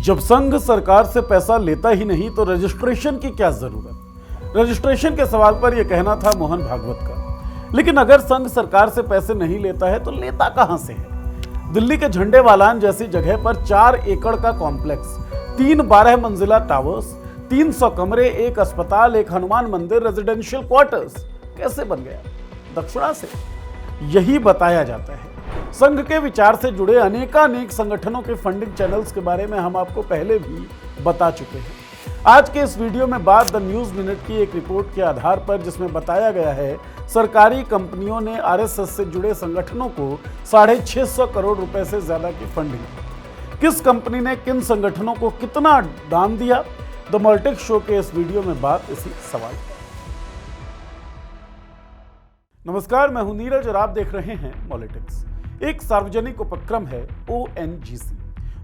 जब संघ सरकार से पैसा लेता ही नहीं तो रजिस्ट्रेशन की क्या जरूरत। रजिस्ट्रेशन के सवाल पर यह कहना था मोहन भागवत का। लेकिन अगर संघ सरकार से पैसे नहीं लेता है तो लेता कहां से है। दिल्ली के झंडे वालान जैसी जगह पर 4 एकड़ का कॉम्प्लेक्स, 3 12 मंजिला टावर्स, 300 कमरे, एक अस्पताल, एक हनुमान मंदिर, रेजिडेंशियल क्वार्टर्स कैसे बन गया? दक्षिणा से। यही बताया जाता है। संघ के विचार से जुड़े अनेकानेक संगठनों के फंडिंग चैनल्स के बारे में हम आपको पहले भी बता चुके हैं। आज के इस वीडियो में बात द न्यूज़ मिनट की एक रिपोर्ट के आधार पर, जिसमें बताया गया है सरकारी कंपनियों ने आरएसएस से जुड़े संगठनों को 650 करोड़ रुपए से ज्यादा की फंडिंग। किस कंपनी ने किन संगठनों को कितना दान दिया, द पॉलिटिक्स शो के इस वीडियो में बात इसी सवाल पर। नमस्कार, मैं हूं नीरज और आप देख रहे हैं पॉलिटिक्स। एक सार्वजनिक उपक्रम है ओएनजीसी।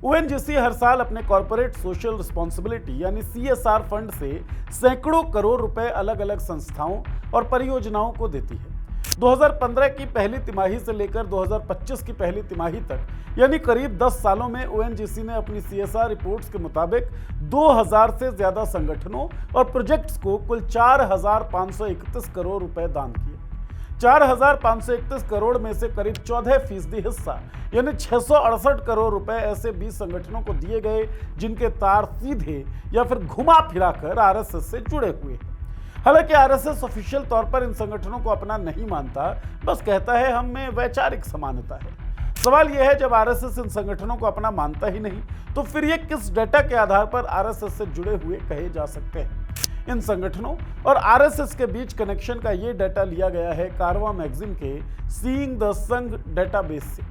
ओएनजीसी हर साल अपने कॉर्पोरेट सोशल रिस्पॉन्सिबिलिटी यानी सीएसआर फंड से सैकड़ों करोड़ रुपए अलग अलग संस्थाओं और परियोजनाओं को देती है। 2015 की पहली तिमाही से लेकर 2025 की पहली तिमाही तक यानी करीब 10 सालों में ओएनजीसी ने अपनी सीएसआर रिपोर्ट्स के मुताबिक 2000 से ज्यादा संगठनों और प्रोजेक्ट्स को कुल 4531 करोड़ रुपए दान किए। 4531 करोड़ में से करीब 14% हिस्सा यानी 668 करोड़ रुपए ऐसे 20 संगठनों को दिए गए जिनके तार सीधे या फिर घुमा फिराकर आरएसएस से जुड़े हुए हैं। हालांकि आरएसएस ऑफिशियल तौर पर इन संगठनों को अपना नहीं मानता, बस कहता है हम में वैचारिक समानता है। सवाल यह है, जब आरएसएस इन संगठनों को अपना मानता ही नहीं तो फिर ये किस डेटा के आधार पर आरएसएस से जुड़े हुए कहे जा सकते हैं? इन संगठनों और आरएसएस के बीच कनेक्शन का ये डाटा लिया गया है कारवां मैगजीन के सीइंग द संघ डेटाबेस से।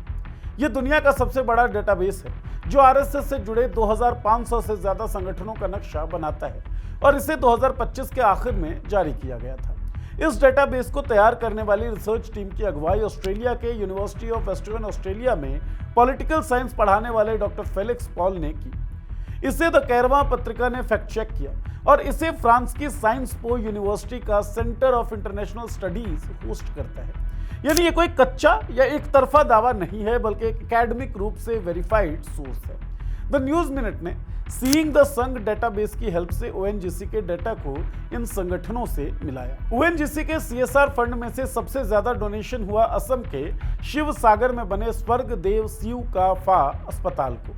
ये दुनिया का सबसे बड़ा डेटाबेस है जो आरएसएस से जुड़े 2500 से ज्यादा संगठनों का नक्शा बनाता है और इसे 2025 के आखिर में जारी किया गया था। इस डेटाबेस को तैयार करने वाली रिसर्च टीम की अगुवाई ऑस्ट्रेलिया के यूनिवर्सिटी ऑफ वेस्टर्न ऑस्ट्रेलिया में पॉलिटिकल साइंस पढ़ाने वाले डॉक्टर फेलिक्स पॉल ने की। इसे द कैरवां पत्रिका ने फैक्ट चेक किया और इसे फ्रांस की साइंस पो यूनिवर्सिटी का centre of international studies host करता है। यानी ये कोई कच्चा या एक तरफा दावा नहीं है, बल्कि एक एकेडमिक रूप से वेरीफाइड सोर्स है। द न्यूज़ मिनट ने सीइंग द संघ डेटाबेस की हेल्प से ओएनजीसी के डेटा को इन संगठनों से मिलाया। ओएनजीसी के सीएसआर फंड में से सबसे ज्यादा डोनेशन हुआ असम के शिव सागर में बने स्वर्ग देव सिउ का फा अस्पताल को।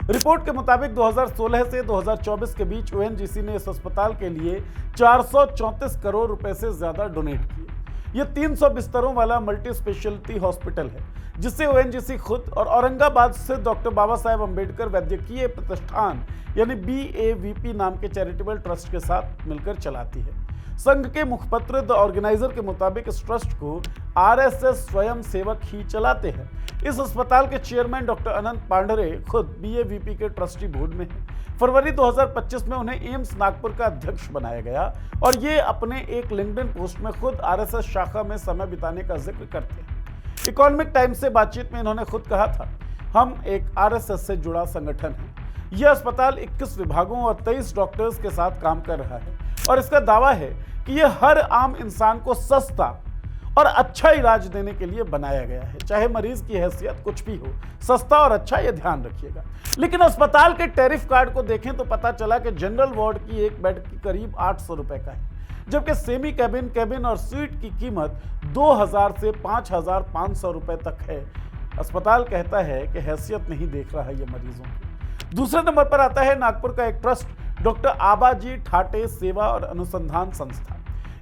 रिपोर्ट के मुताबिक 2016 से 2024 के बीच ओएनजीसी ने इस अस्पताल के लिए 434 करोड़ रुपए से ज्यादा डोनेट किए। यह 300 बिस्तरों वाला मल्टी स्पेशलिटी हॉस्पिटल है जिसे ओएनजीसी खुद और औरंगाबाद स्थित डॉक्टर बाबा साहेब अम्बेडकर वैद्यकीय प्रतिष्ठान यानी BAVP नाम के चैरिटेबल ट्रस्ट के साथ मिलकर चलाती है। संघ के मुखपत्र द ऑर्गेनाइजर के मुताबिक इस ट्रस्ट को आरएसएस स्वयं सेवक ही चलाते हैं। इस अस्पताल के चेयरमैन डॉक्टर अनंत पांडरे खुद BAVP के ट्रस्टी बोर्ड में हैं। फरवरी 2025 में उन्हें एम्स नागपुर का अध्यक्ष बनाया गया और ये अपने एक लिंक्डइन पोस्ट में खुद आरएसएस शाखा में समय बिताने का जिक्र करते हैं। इकोनॉमिक टाइम्स से बातचीत में इन्होंने खुद कहा था, हम एक आरएसएस से जुड़ा संगठन है। यह अस्पताल 21 विभागों और 23 डॉक्टर्स के साथ काम कर रहा है और इसका दावा है कि यह हर आम इंसान को सस्ता और अच्छा इलाज देने के लिए बनाया गया है, चाहे मरीज की हैसियत कुछ भी हो। सस्ता और अच्छा, यह ध्यान रखिएगा। लेकिन अस्पताल के टैरिफ कार्ड को देखें तो पता चला कि जनरल वार्ड की एक बेड की करीब 800 रुपए का है, जबकि सेमी कैबिन, कैबिन और स्वीट की कीमत 2000 से 5500 रुपए तक है। अस्पताल कहता है कि हैसियत नहीं देख रहा है ये मरीजों की। दूसरे नंबर पर आता है नागपुर का एक ट्रस्ट, डॉक्टर आबाजी ठाटे सेवा और अनुसंधान संस्था।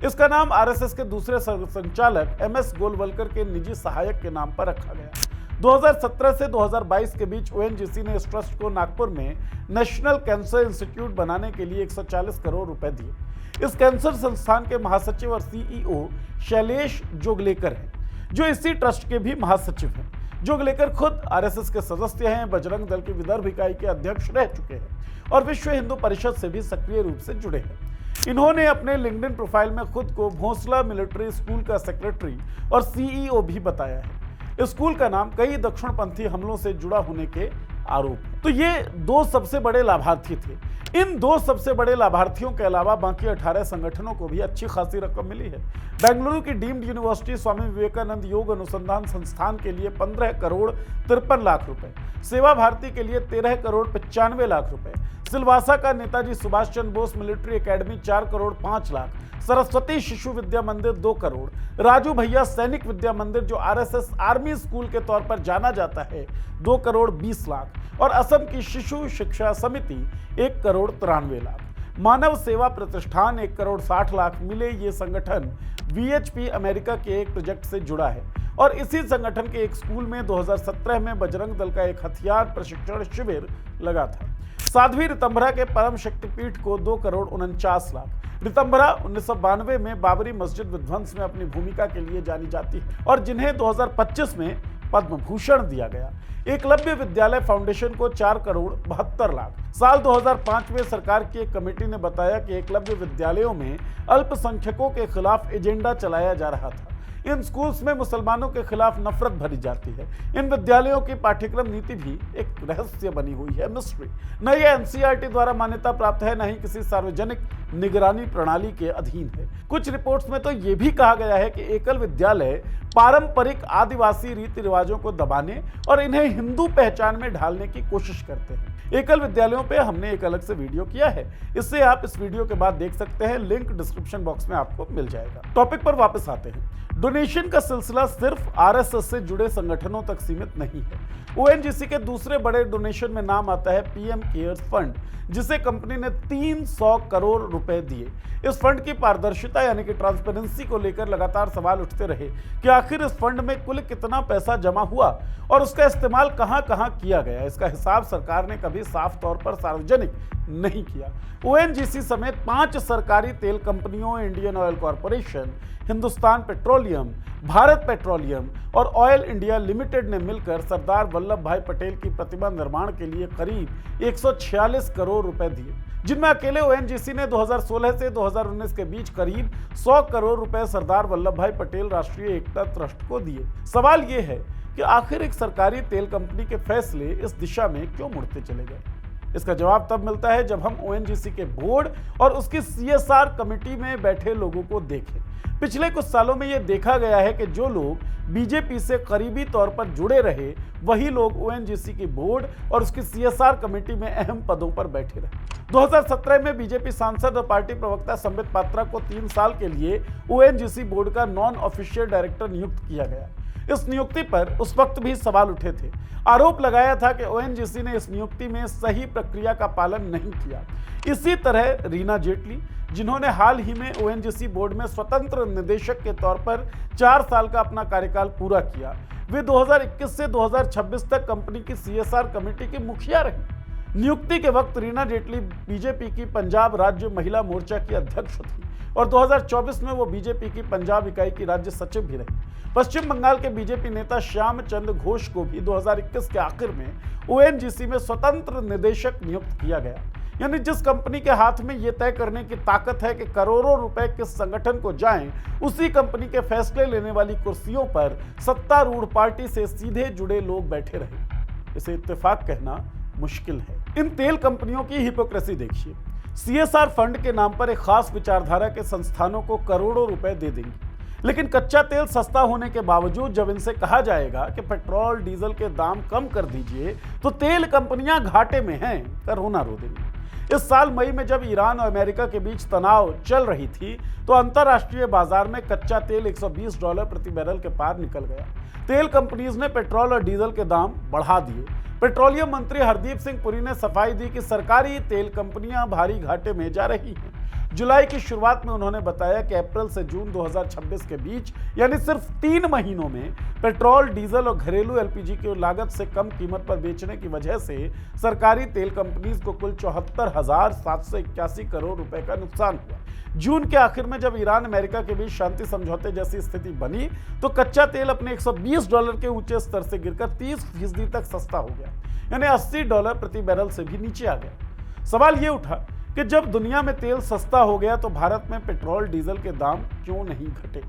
इसका नाम आरएसएस के दूसरे संचालक MS गोलवलकर के निजी सहायक के नाम पर रखा गया। 2017 से 2022 के बीच ओएनजीसी ने इस ट्रस्ट को नागपुर में नेशनल कैंसर इंस्टीट्यूट बनाने के लिए 140 करोड़ रुपए दिए। इस कैंसर संस्थान के महासचिव और CEO शैलेश जोगलेकर हैं, जो इसी ट्रस्ट के भी महासचिव हैं। जोगलेकर खुद आरएसएस के सदस्य हैं, बजरंग दल की विदर्भ इकाई के अध्यक्ष रह चुके हैं और विश्व हिंदू परिषद से भी सक्रिय रूप से जुड़े हैं। इन्होंने अपने लिंक्डइन प्रोफाइल में खुद को भोसला मिलिट्री स्कूल का सेक्रेटरी और CEO भी बताया है। इस स्कूल का नाम कई दक्षिणपंथी हमलों से जुड़ा होने के आरोप है। तो ये दो सबसे बड़े लाभार्थी थे। इन दो सबसे बड़े लाभार्थियों के अलावा बाकी 18 संगठनों को भी अच्छी खासी रकम मिली है। बेंगलुरु की डीम्ड यूनिवर्सिटी स्वामी विवेकानंद योग अनुसंधान संस्थान के लिए 15 करोड़ 53 लाख रुपए, सेवा भारती के लिए 13 करोड़ 95 लाख रुपए, सिलवासा का नेताजी सुभाष चंद्र बोस मिलिट्री एकेडमी 4 करोड़ 5 लाख, सरस्वती शिशु विद्या मंदिर 2 करोड़, राजू भैया सैनिक विद्या मंदिर जो आरएसएस आर्मी स्कूल के तौर पर जाना जाता है 2 करोड़ 20 लाख और असम की शिशु शिक्षा समिति 1 करोड़ 93 लाख। मानव सेवा प्रतिष्ठान 1 करोड़ 60 लाख मिले। ये संगठन वीएचपी अमेरिका के एक प्रोजेक्ट से जुड़ा है और इसी संगठन के एक स्कूल में 2017 में बजरंग दल का एक हथियार प्रशिक्षण शिविर लगा था। साध्वी रितंभरा के परम शक्तिपीठ को 2 करोड़ 49 लाख। रितंभरा 1992 में बाबरी मस्जिद विध्वंस में अपनी भूमिका के लिए जानी जाती है और जिन्हें 2025 में पद्म भूषण दिया गया। एकलव्य विद्यालय फाउंडेशन को 4 करोड़ 72 लाख। साल 2005 में सरकार की एक कमेटी ने बताया कि एकलव्य विद्यालयों में अल्पसंख्यकों के खिलाफ एजेंडा चलाया जा रहा था। इन स्कूल्स में मुसलमानों के खिलाफ नफरत भरी जाती है। इन विद्यालयों की पाठ्यक्रम नीति भी एक रहस्य बनी हुई है, मिस्ट्री। न ये एनसीईआरटी द्वारा मान्यता प्राप्त है, न ही किसी सार्वजनिक निगरानी प्रणाली के अधीन है। कुछ रिपोर्ट्स में तो ये भी कहा गया है कि एकल विद्यालय पारंपरिक आदिवासी रीति रिवाजों को दबाने और इन्हें हिंदू पहचान में ढालने की कोशिश करते हैं। एकल विद्यालयों पे हमने एक अलग से वीडियो किया है, इससे आप इस वीडियो के बाद देख सकते हैं, लिंक डिस्क्रिप्शन बॉक्स में आपको मिल जाएगा। टॉपिक पर वापस आते हैं। डोनेशन का सिलसिला सिर्फ आरएसएस से जुड़े संगठनों तक सीमित नहीं है। ओएनजीसी के दूसरे बड़े डोनेशन में नाम आता है पीएम केयर्स फंड, जिसे कंपनी ने 300 करोड़ रुपए दिए। इस फंड की पारदर्शिता यानी कि ट्रांसपेरेंसी को लेकर लगातार सवाल उठते रहे कि आखिर इस फंड में कुल कितना पैसा जमा हुआ और उसका इस्तेमाल कहां-कहां किया गया। इसका हिसाब सरकार ने कभी साफ तौर पर सार्वजनिक नहीं किया। ओएनजीसी समेत 5 सरकारी तेल कंपनियों, Indian oil corporation, Hindustan petroleum, Bharat petroleum और ऑयल इंडिया लिमिटेड ने मिलकर सरदार वल्लभ भाई पटेल की प्रतिमा निर्माण के लिए करीब 146 करोड़ रुपए दिए, जिनमें अकेले ओएनजीसी ने 2016 से 2019 के बीच करीब 100 करोड़ रुपए सरदार वल्लभ भाई पटेल राष्ट्रीय एकता ट्रस्ट को दिए। सवाल यह है कि आखिर एक सरकारी तेल कंपनी के फैसले इस दिशा में क्यों मुड़ते चले गए। इसका जवाब तब मिलता है जब हम ओएनजीसी के बोर्ड और उसकी सीएसआर कमेटी में बैठे लोगों को देखें। पिछले कुछ सालों में यह देखा गया है कि जो लोग बीजेपी से करीबी तौर पर जुड़े रहे, वही लोग ओएनजीसी की बोर्ड और उसकी सीएसआर कमेटी में अहम पदों पर बैठे रहे। 2017 में बीजेपी सांसद और पार्टी प्रवक्ता संबित पात्रा को 3 साल के लिए ओएनजीसी बोर्ड का नॉन ऑफिशियल डायरेक्टर नियुक्त किया गया। इस नियुक्ति पर उस वक्त भी सवाल उठे थे। आरोप लगाया था कि ओएनजीसी ने इस नियुक्ति में सही प्रक्रिया का पालन नहीं किया। इसी तरह रीना जेटली, जिन्होंने हाल ही में ओएनजीसी बोर्ड में स्वतंत्र निदेशक के तौर पर 4 साल का अपना कार्यकाल पूरा किया, वे 2021 से 2026 तक कंपनी की सीएसआर कमेटी की मुखिया रही। नियुक्ति के वक्त रीना जेटली बीजेपी की पंजाब राज्य महिला मोर्चा की अध्यक्ष थी और 2024 में वो बीजेपी की पंजाब इकाई की राज्य सचिव भी रही। पश्चिम बंगाल के बीजेपी नेता श्याम चंद्र घोष को भी 2021 के आखिर में ओएनजीसी में स्वतंत्र निदेशक नियुक्त किया गया। यानी जिस कंपनी के हाथ में यह तय करने की ताकत है कि करोड़ों रुपए किस संगठन को जाएं, उसी कंपनी के फैसले लेने वाली कुर्सियों पर सत्तारूढ़ पार्टी से सीधे जुड़े लोग बैठे रहे। इसे इत्तेफाक कहना मुश्किल है। इन तेल कंपनियों की हिपोक्रेसी देखिए। सीएसआर फंड के नाम पर एक खास विचारधारा के संस्थानों को करोड़ों रुपए दे देंगे, लेकिन कच्चा तेल सस्ता होने के बावजूद जब इनसे कहा जाएगा कि पेट्रोल डीजल के दाम कम कर दीजिए, तो तेल कंपनियां घाटे में हैं, कर रोना रो देंगी। इस साल मई में जब ईरान और अमेरिका के बीच तनाव चल रही थी, तो अंतर्राष्ट्रीय बाजार में कच्चा तेल $120 प्रति बैरल के पार निकल गया। तेल कंपनीज ने पेट्रोल और डीजल के दाम बढ़ा दिए। पेट्रोलियम मंत्री हरदीप सिंह पुरी ने सफाई दी कि सरकारी तेल कंपनियां भारी घाटे में जा रही हैं। जुलाई की शुरुआत में उन्होंने बताया कि अप्रैल से जून 2026 के बीच यानी सिर्फ 3 महीनों में पेट्रोल, डीजल और घरेलू एलपीजी की लागत से कम कीमत पर बेचने की वजह से सरकारी तेल कंपनीज को कुल 74,781 करोड़ रुपए का नुकसान हुआ। जून के आखिर में जब ईरान अमेरिका के बीच शांति समझौते जैसी स्थिति बनी, तो कच्चा तेल अपने $120 के ऊंचे स्तर से गिरकर 30% तक सस्ता हो गया, यानी $80 प्रति बैरल से भी नीचे आ गया। सवाल ये उठा कि जब दुनिया में तेल सस्ता हो गया, तो भारत में पेट्रोल डीजल के दाम क्यों नहीं घटे।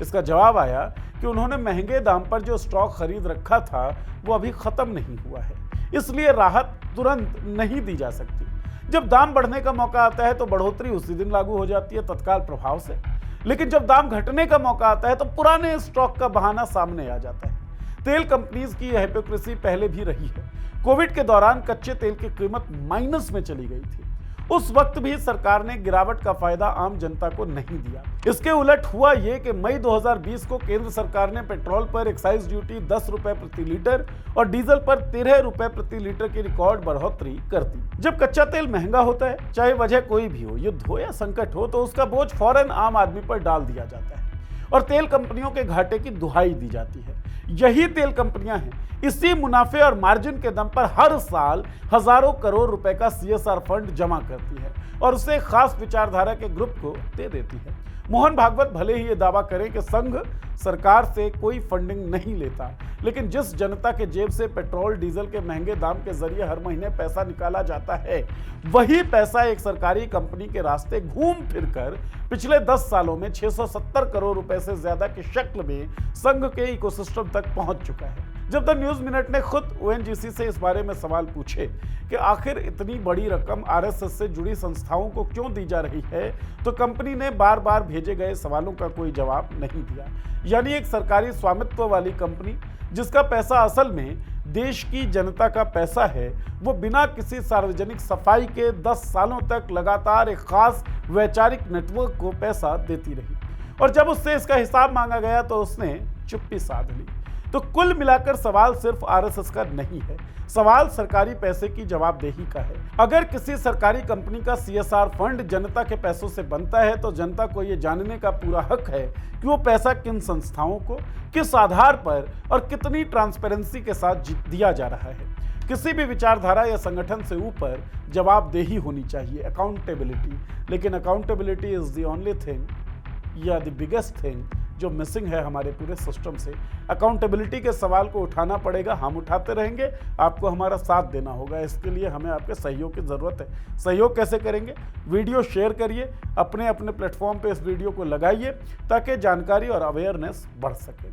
इसका जवाब आया कि उन्होंने महंगे दाम पर जो स्टॉक खरीद रखा था, वो अभी खत्म नहीं हुआ है, इसलिए राहत तुरंत नहीं दी जा सकती। जब दाम बढ़ने का मौका आता है तो बढ़ोतरी उसी दिन लागू हो जाती है तत्काल प्रभाव से, लेकिन जब दाम घटने का मौका आता है तो पुराने स्टॉक का बहाना सामने आ जाता है। तेल कंपनीज की यह हिपोक्रेसी पहले भी रही है। कोविड के दौरान कच्चे तेल की कीमत माइनस में चली गई थी, उस वक्त भी सरकार ने गिरावट का फायदा आम जनता को नहीं दिया। इसके उलट हुआ यह कि मई 2020 को केंद्र सरकार ने पेट्रोल पर एक्साइज ड्यूटी 10 रुपए प्रति लीटर और डीजल पर 13 रुपए प्रति लीटर की रिकॉर्ड बढ़ोतरी कर दी। जब कच्चा तेल महंगा होता है, चाहे वजह कोई भी हो, युद्ध हो या संकट हो, तो उसका बोझ फौरन आम आदमी पर डाल दिया जाता है और तेल कंपनियों के घाटे की दुहाई दी जाती है। यही तेल कंपनियां हैं, इसी मुनाफे और मार्जिन के दम पर हर साल हजारों करोड़ रुपए का CSR फंड जमा करती है और उसे खास विचारधारा के ग्रुप को दे देती है। मोहन भागवत भले ही ये दावा करें कि संघ सरकार से कोई फंडिंग नहीं लेता, लेकिन जिस जनता के जेब से पेट्रोल डीजल के महंगे दाम के जरिए हर महीने पैसा निकाला जाता है, वही पैसा एक सरकारी कंपनी के रास्ते घूम फिरकर पिछले 10 सालों में 670 करोड़ रुपए से ज्यादा की शक्ल में संघ के इकोसिस्टम तक पहुंच चुका है। जब द न्यूज मिनट ने खुद ONGC से इस बारे में सवाल पूछे कि आखिर इतनी बड़ी रकम RSS से जुड़ी संस्थाओं को क्यों दी जा रही है, तो कंपनी ने बार बार भेजे गए सवालों का कोई जवाब नहीं दिया। यानी एक सरकारी स्वामित्व वाली कंपनी जिसका पैसा असल में देश की जनता का पैसा है, वो बिना किसी सार्वजनिक सफाई के 10 सालों तक लगातार एक खास वैचारिक नेटवर्क को पैसा देती रही और जब उससे इसका हिसाब मांगा गया तो उसने चुप्पी साध ली। तो कुल मिलाकर सवाल सिर्फ RSS का नहीं है, सवाल सरकारी पैसे की जवाबदेही का है। अगर किसी सरकारी कंपनी का CSR फंड जनता के पैसों से बनता है तो जनता को यह जानने का पूरा हक है कि वो पैसा किन संस्थाओं को, किस आधार पर और कितनी ट्रांसपेरेंसी के साथ दिया जा रहा है। किसी भी विचारधारा या संगठन से ऊपर जवाबदेही होनी चाहिए, अकाउंटेबिलिटी। लेकिन accountability is the only thing या द बिगेस्ट थिंग जो मिसिंग है हमारे पूरे सिस्टम से। अकाउंटेबिलिटी के सवाल को उठाना पड़ेगा, हम उठाते रहेंगे, आपको हमारा साथ देना होगा। इसके लिए हमें आपके सहयोग की ज़रूरत है। सहयोग कैसे करेंगे? वीडियो शेयर करिए, अपने अपने प्लेटफॉर्म पे इस वीडियो को लगाइए ताकि जानकारी और अवेयरनेस बढ़ सके।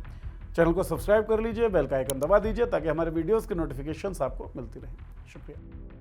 चैनल को सब्सक्राइब कर लीजिए, बेल का आइकन दबा दीजिए ताकि हमारे वीडियोज़ के नोटिफिकेशंस आपको मिलती रहें। शुक्रिया।